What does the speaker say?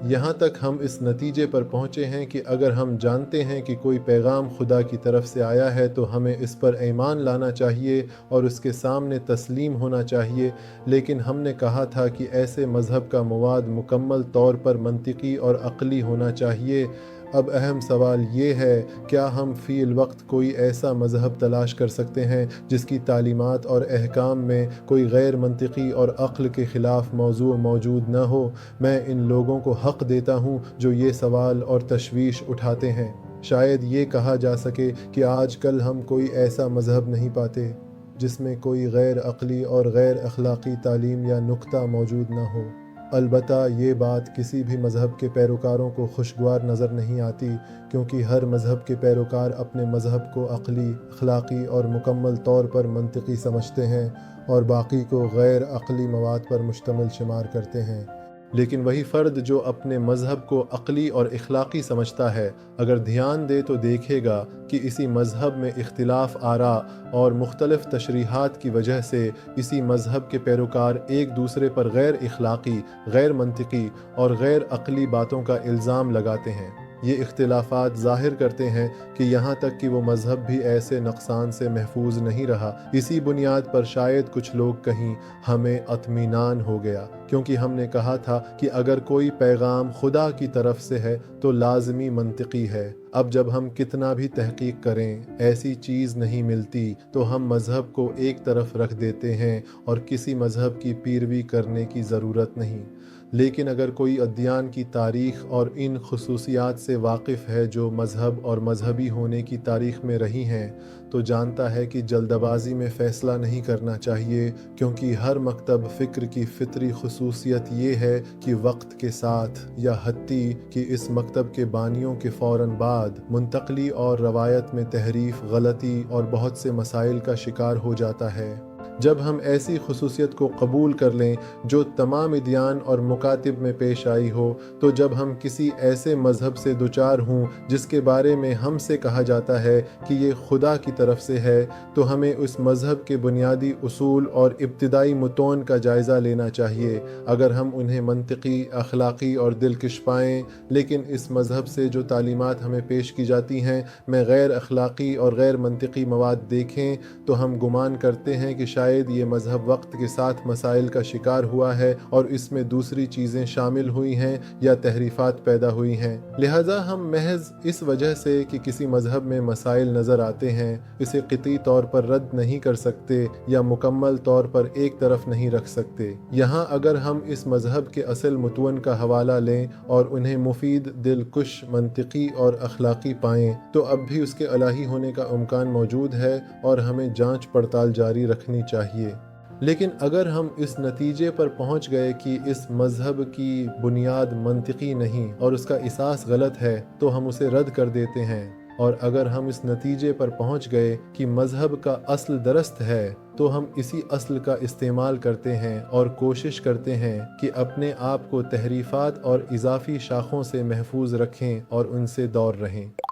یہاں تک ہم اس نتیجے پر پہنچے ہیں کہ اگر ہم جانتے ہیں کہ کوئی پیغام خدا کی طرف سے آیا ہے تو ہمیں اس پر ایمان لانا چاہیے اور اس کے سامنے تسلیم ہونا چاہیے، لیکن ہم نے کہا تھا کہ ایسے مذہب کا مواد مکمل طور پر منطقی اور عقلی ہونا چاہیے۔ اب اہم سوال یہ ہے، کیا ہم فی الوقت کوئی ایسا مذہب تلاش کر سکتے ہیں جس کی تعلیمات اور احکام میں کوئی غیر منطقی اور عقل کے خلاف موضوع موجود نہ ہو؟ میں ان لوگوں کو حق دیتا ہوں جو یہ سوال اور تشویش اٹھاتے ہیں۔ شاید یہ کہا جا سکے کہ آج کل ہم کوئی ایسا مذہب نہیں پاتے جس میں کوئی غیر عقلی اور غیر اخلاقی تعلیم یا نکتہ موجود نہ ہو۔ البتہ یہ بات کسی بھی مذہب کے پیروکاروں کو خوشگوار نظر نہیں آتی، کیونکہ ہر مذہب کے پیروکار اپنے مذہب کو عقلی، اخلاقی اور مکمل طور پر منطقی سمجھتے ہیں اور باقی کو غیر عقلی مواد پر مشتمل شمار کرتے ہیں۔ لیکن وہی فرد جو اپنے مذہب کو عقلی اور اخلاقی سمجھتا ہے، اگر دھیان دے تو دیکھے گا کہ اسی مذہب میں اختلاف آراء اور مختلف تشریحات کی وجہ سے اسی مذہب کے پیروکار ایک دوسرے پر غیر اخلاقی، غیر منطقی اور غیر عقلی باتوں کا الزام لگاتے ہیں۔ یہ اختلافات ظاہر کرتے ہیں کہ یہاں تک کہ وہ مذہب بھی ایسے نقصان سے محفوظ نہیں رہا۔ اسی بنیاد پر شاید کچھ لوگ کہیں ہمیں اطمینان ہو گیا، کیونکہ ہم نے کہا تھا کہ اگر کوئی پیغام خدا کی طرف سے ہے تو لازمی منطقی ہے۔ اب جب ہم کتنا بھی تحقیق کریں ایسی چیز نہیں ملتی تو ہم مذہب کو ایک طرف رکھ دیتے ہیں اور کسی مذہب کی پیروی کرنے کی ضرورت نہیں۔ لیکن اگر کوئی ادیان کی تاریخ اور ان خصوصیات سے واقف ہے جو مذہب اور مذہبی ہونے کی تاریخ میں رہی ہیں، تو جانتا ہے کہ جلد بازی میں فیصلہ نہیں کرنا چاہیے، کیونکہ ہر مکتب فکر کی فطری خصوصیت یہ ہے کہ وقت کے ساتھ، یا حتیٰ کہ اس مکتب کے بانیوں کے فوراً بعد، منتقلی اور روایت میں تحریف، غلطی اور بہت سے مسائل کا شکار ہو جاتا ہے۔ جب ہم ایسی خصوصیت کو قبول کر لیں جو تمام ادیان اور مکاتب میں پیش آئی ہو، تو جب ہم کسی ایسے مذہب سے دوچار ہوں جس کے بارے میں ہم سے کہا جاتا ہے کہ یہ خدا کی طرف سے ہے، تو ہمیں اس مذہب کے بنیادی اصول اور ابتدائی متون کا جائزہ لینا چاہیے۔ اگر ہم انہیں منطقی، اخلاقی اور دلکش پائیں، لیکن اس مذہب سے جو تعلیمات ہمیں پیش کی جاتی ہیں میں غیر اخلاقی اور غیر منطقی مواد دیکھیں، تو ہم گمان کرتے ہیں کہ شاید یہ مذہب وقت کے ساتھ مسائل کا شکار ہوا ہے اور اس میں دوسری چیزیں شامل ہوئی ہیں یا تحریفات پیدا ہوئی ہیں۔ لہٰذا ہم محض اس وجہ سے کہ کسی مذہب میں مسائل نظر آتے ہیں اسے قطعی طور پر رد نہیں کر سکتے یا مکمل طور پر ایک طرف نہیں رکھ سکتے۔ یہاں اگر ہم اس مذہب کے اصل متون کا حوالہ لیں اور انہیں مفید، دلکش، منطقی اور اخلاقی پائیں، تو اب بھی اس کے الہی ہونے کا امکان موجود ہے اور ہمیں جانچ پڑتال جاری رکھنی چاہیے۔ لیکن اگر ہم اس نتیجے پر پہنچ گئے کہ اس مذہب کی بنیاد منطقی نہیں اور اس کا اساس غلط ہے، تو ہم اسے رد کر دیتے ہیں، اور اگر ہم اس نتیجے پر پہنچ گئے کہ مذہب کا اصل درست ہے، تو ہم اسی اصل کا استعمال کرتے ہیں اور کوشش کرتے ہیں کہ اپنے آپ کو تحریفات اور اضافی شاخوں سے محفوظ رکھیں اور ان سے دور رہیں۔